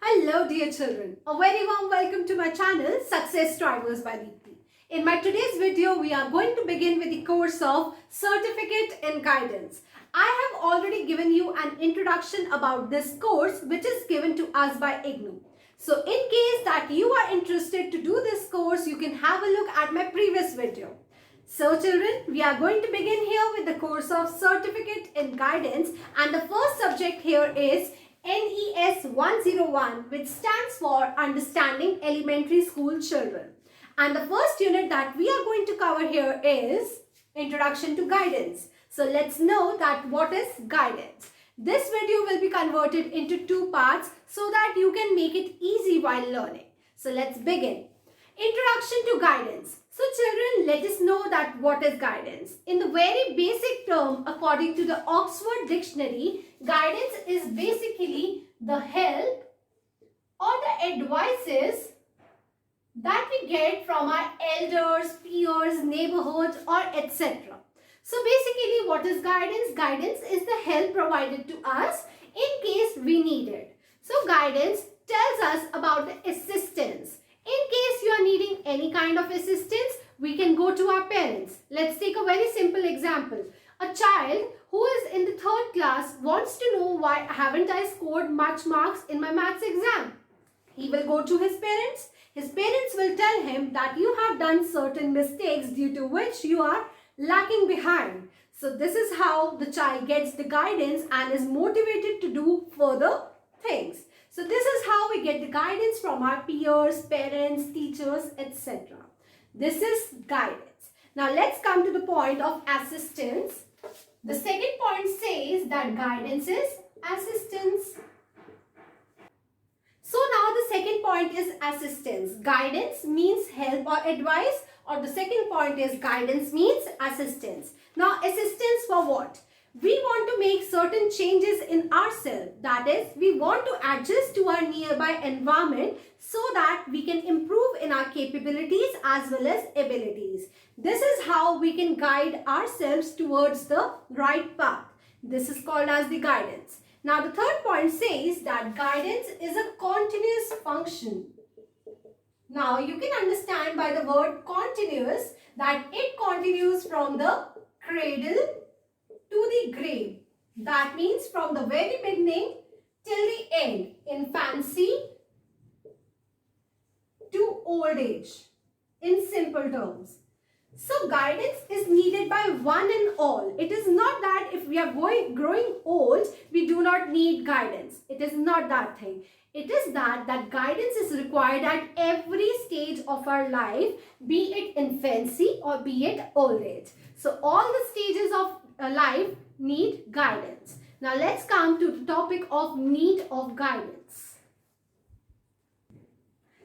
Hello dear children, a very warm welcome to my channel Success Drivers by Deepti. In my today's video, we are going to begin with the course of Certificate in Guidance. I have already given you an introduction about this course which is given to us by IGNOU. So in case that you are interested to do this course, you can have a look at my previous video. So children, we are going to begin here with the course of Certificate in Guidance, and the first subject here is NES101, which stands for Understanding Elementary School Children. And the first unit that we are going to cover here is Introduction to Guidance. So let's know that what is guidance. This video will be converted into two parts so that you can make it easy while learning. So let's begin. Introduction to Guidance. So children, let us know that what is guidance. In the very basic term, according to the Oxford Dictionary, guidance is basically the help or the advices that we get from our elders, peers, neighborhoods, or etc. So basically, what is guidance? Guidance is the help provided to us in case we need it. So guidance tells us about the assistance. In case you are needing any kind of assistance, we can go to our parents. Let's take a very simple example. A child who is in the 3rd class wants to know why haven't I scored much marks in my maths exam. He will go to his parents. His parents will tell him that you have done certain mistakes due to which you are lacking behind. So this is how the child gets the guidance and is motivated to do further things. So this is how we get the guidance from our peers, parents, teachers, etc. This is guidance. Now let's come to the point of assistance. The second point says that guidance is assistance. So now the second point is assistance. Guidance means help or advice, or the second point is guidance means assistance. Now assistance for what? We want to make certain changes in ourselves. That is, we want to adjust to our nearby environment so that we can improve in our capabilities as well as abilities. This is how we can guide ourselves towards the right path. This is called as the guidance. Now the third point says that guidance is a continuous function. Now you can understand by the word continuous that it continues from the cradle to the grave. That means from the very beginning till the end, infancy to old age, in simple terms. So guidance is needed by one and all. It is not that if we are growing old, we do not need guidance. It is not that thing. It is that guidance is required at every stage of our life, be it infancy or be it old age. So all the stages of life need guidance. Now let's come to the topic of need of guidance.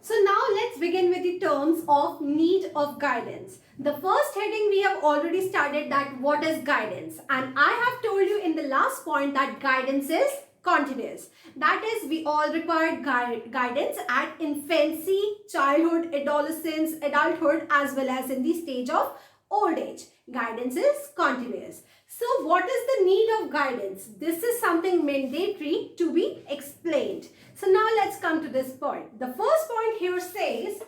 So now let's begin with the terms of need of guidance. The first heading we have already studied that what is guidance, and I have told you in the last point that guidance is continuous. That is, we all require guidance at infancy, childhood, adolescence, adulthood, as well as in the stage of old age. Guidance is continuous. So what is the need of guidance? This is something mandatory to be explained. So now let's come to this point. The first point here says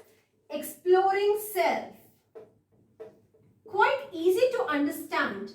exploring self. Quite easy to understand.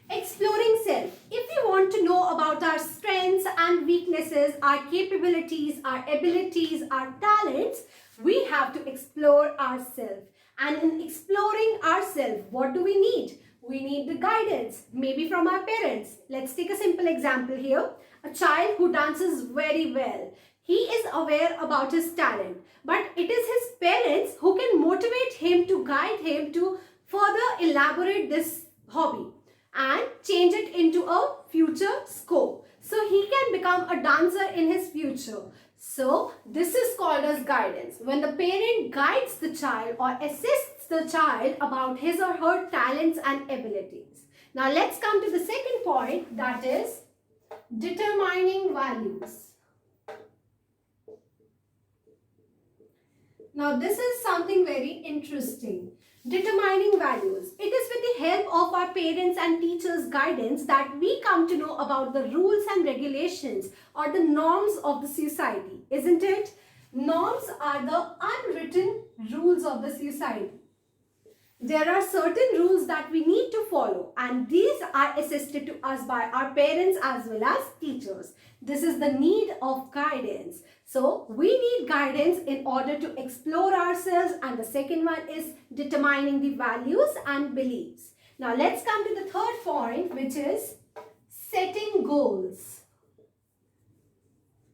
Exploring self. If we want to know about our strengths and weaknesses, our capabilities, our abilities, our talents, we have to explore ourselves. And in exploring ourselves, what do we need? We need the guidance, maybe from our parents. Let's take a simple example here. A child who dances very well. He is aware about his talent, but it is his parents who can motivate him to guide him to further elaborate this hobby and change it into a future scope. So he can become a dancer in his future. So this is called as guidance. When the parent guides the child or assists the child about his or her talents and abilities. Now let's come to the second point, that is determining values. Now this is something very interesting. Determining values. It is with the help of our parents and teachers' guidance that we come to know about the rules and regulations or the norms of the society, isn't it? Norms are the unwritten rules of the society. There are certain rules that we need to follow, and these are assisted to us by our parents as well as teachers. This is the need of guidance. So we need guidance in order to explore ourselves, and the second one is determining the values and beliefs. Now let's come to the third point, which is setting goals.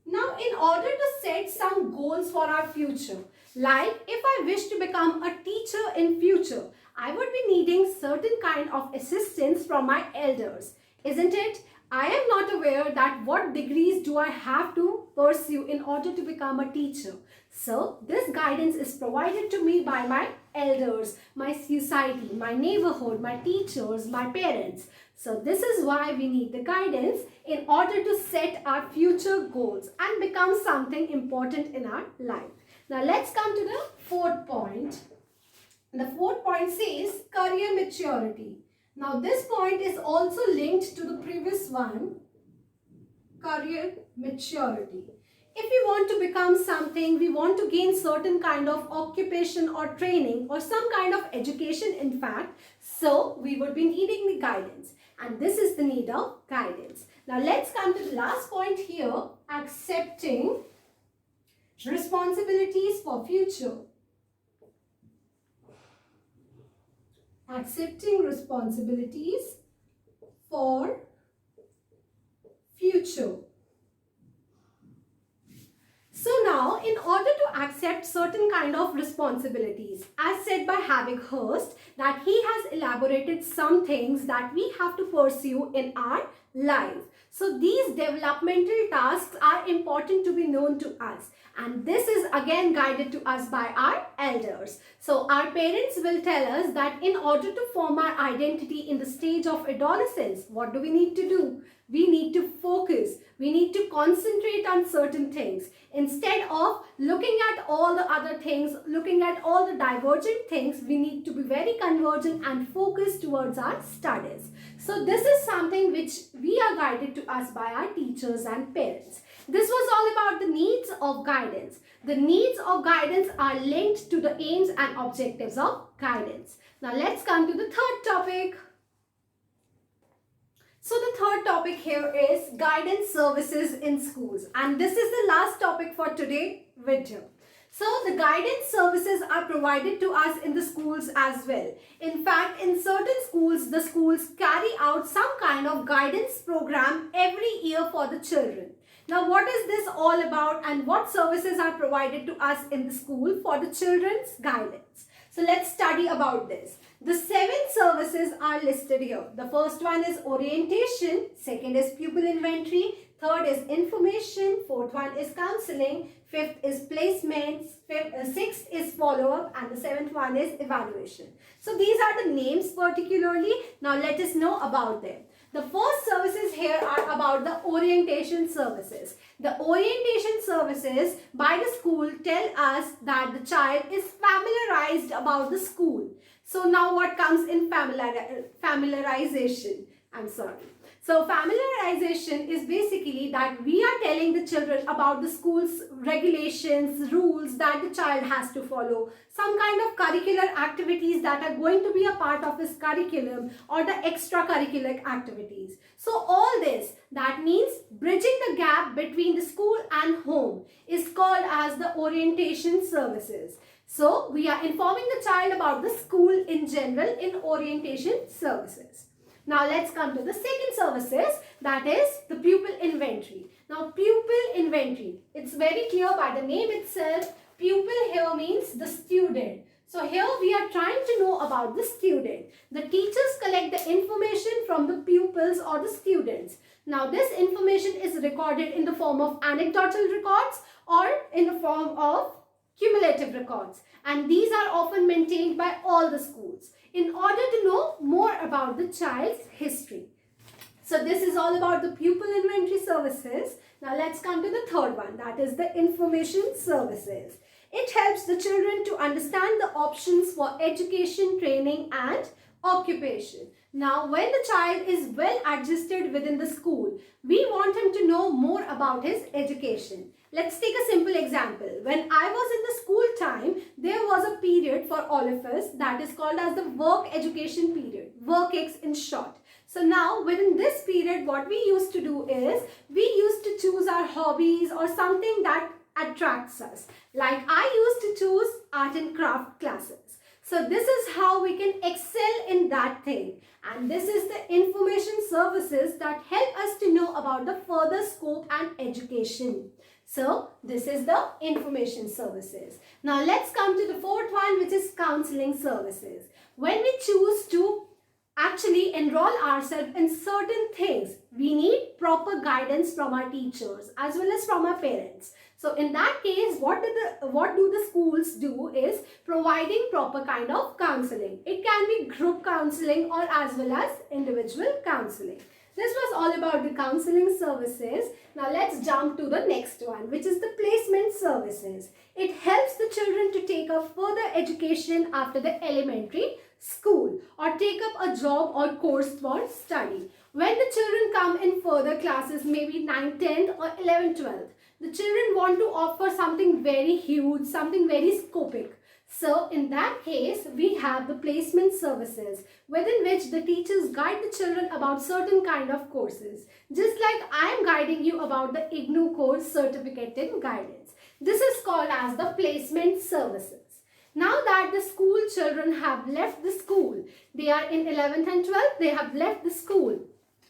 Now, in order to set some goals for our future, like if I wish to become a teacher in future, I would be needing certain kind of assistance from my elders, isn't it? I am not aware that what degrees do I have to pursue in order to become a teacher. So, this guidance is provided to me by my elders, my society, my neighborhood, my teachers, my parents. So this is why we need the guidance in order to set our future goals and become something important in our life. Now let's come to the fourth point. The fourth point says career maturity. Now this point is also linked to the previous one, career maturity. If we want to become something, we want to gain certain kind of occupation or training or some kind of education in fact, so we would be needing the guidance. And this is the need of guidance. Now let's come to the last point here, accepting responsibilities for future. Accepting responsibilities for future. So now, in order to accept certain kind of responsibilities, as said by Havighurst, that he has elaborated some things that we have to pursue in our life. So these developmental tasks are important to be known to us, and this is again guided to us by our elders. So our parents will tell us that in order to form our identity in the stage of adolescence, what do we need to do? We need to focus. We need to concentrate on certain things. Instead of looking at all the other things, looking at all the divergent things, we need to be very convergent and focused towards our studies. So this is something which we are guided to us by our teachers and parents. This was all about the needs of guidance. The needs of guidance are linked to the aims and objectives of guidance. Now let's come to the third topic. So the third topic here is guidance services in schools, and this is the last topic for today video. So the guidance services are provided to us in the schools as well. In fact, in certain schools, the schools carry out some kind of guidance program every year for the children. Now what is this all about and what services are provided to us in the school for the children's guidance? So let's study about this. The 7 services are listed here. The first one is orientation, second is pupil inventory, third is information, fourth one is counseling, fifth is placements, sixth is follow-up, and the seventh one is evaluation. So these are the names particularly. Now let us know about them. The first services here are about the orientation services. The orientation services by the school tell us that the child is familiarized about the school. So now what comes in familiarization? So familiarization is basically that we are telling the children about the school's regulations, rules that the child has to follow, some kind of curricular activities that are going to be a part of his curriculum or the extracurricular activities. So all this, that means bridging the gap between the school and home, is called as the orientation services. So we are informing the child about the school in general in orientation services. Now let's come to the second services, that is the pupil inventory. Now pupil inventory, it's very clear by the name itself. Pupil here means the student. So here we are trying to know about the student. The teachers collect the information from the pupils or the students. Now this information is recorded in the form of anecdotal records or in the form of cumulative records, and these are often maintained by all the schools in order to know more about the child's history. So this is all about the pupil inventory services. Now let's come to the third one, that is the information services. It helps the children to understand the options for education, training and occupation. Now, when the child is well adjusted within the school, we want him to know more about his education. Let's take a simple example. When I was in the school time, there was a period for all of us that is called as the work education period, work X in short. So now within this period, what we used to do is we used to choose our hobbies or something that attracts us. Like I used to choose art and craft classes. So this is how we can excel in that thing. And this is the information services that help us to know about the further scope and education. So this is the information services. Now let's come to the fourth one, which is counseling services. When we choose to actually enroll ourselves in certain things, we need proper guidance from our teachers as well as from our parents. So in that case, what do the schools do is providing proper kind of counseling. It can be group counseling or as well as individual counseling. This was all about the counseling services. Now let's jump to the next one, which is the placement services. It helps the children to take up further education after the elementary school or take up a job or course for study. When the children come in further classes, maybe 9th, 10th or 11th, 12th, the children want to opt for something very huge, something very scopic. So in that case, we have the placement services within which the teachers guide the children about certain kind of courses. Just like I am guiding you about the IGNOU course certificate in guidance. This is called as the placement services. Now that the school children have left the school, they are in 11th and 12th, they have left the school.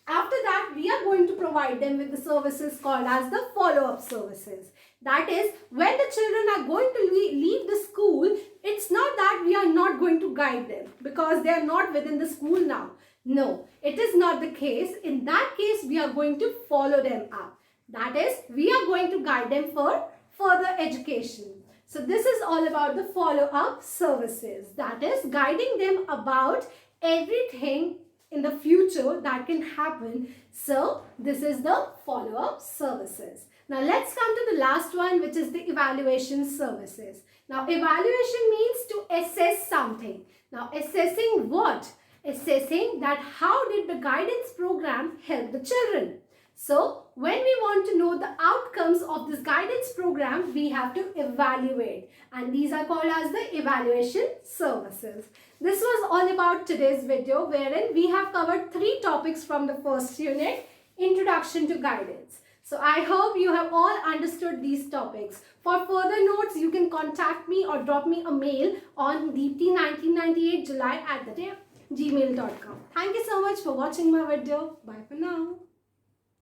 After that, we are going to provide them with the services called as the follow-up services. That is, when the children are going to leave the school, it's not that we are not going to guide them because they are not within the school now. No, it is not the case. In that case, we are going to follow them up. That is, we are going to guide them for further education. So this is all about the follow-up services. That is, guiding them about everything in the future that can happen. So this is the follow-up services. Now let's come to the last one, which is the evaluation services. Now evaluation means to assess something. Now assessing what? Assessing that how did the guidance program help the children. So when we want to know the outcomes of this guidance program, we have to evaluate, and these are called as the evaluation services. This was all about today's video, wherein we have covered 3 topics from the first unit, Introduction to Guidance. So I hope you have all understood these topics. For further notes, you can contact me or drop me a mail on Deepti1998july@gmail.com. Thank you so much for watching my video. Bye for now.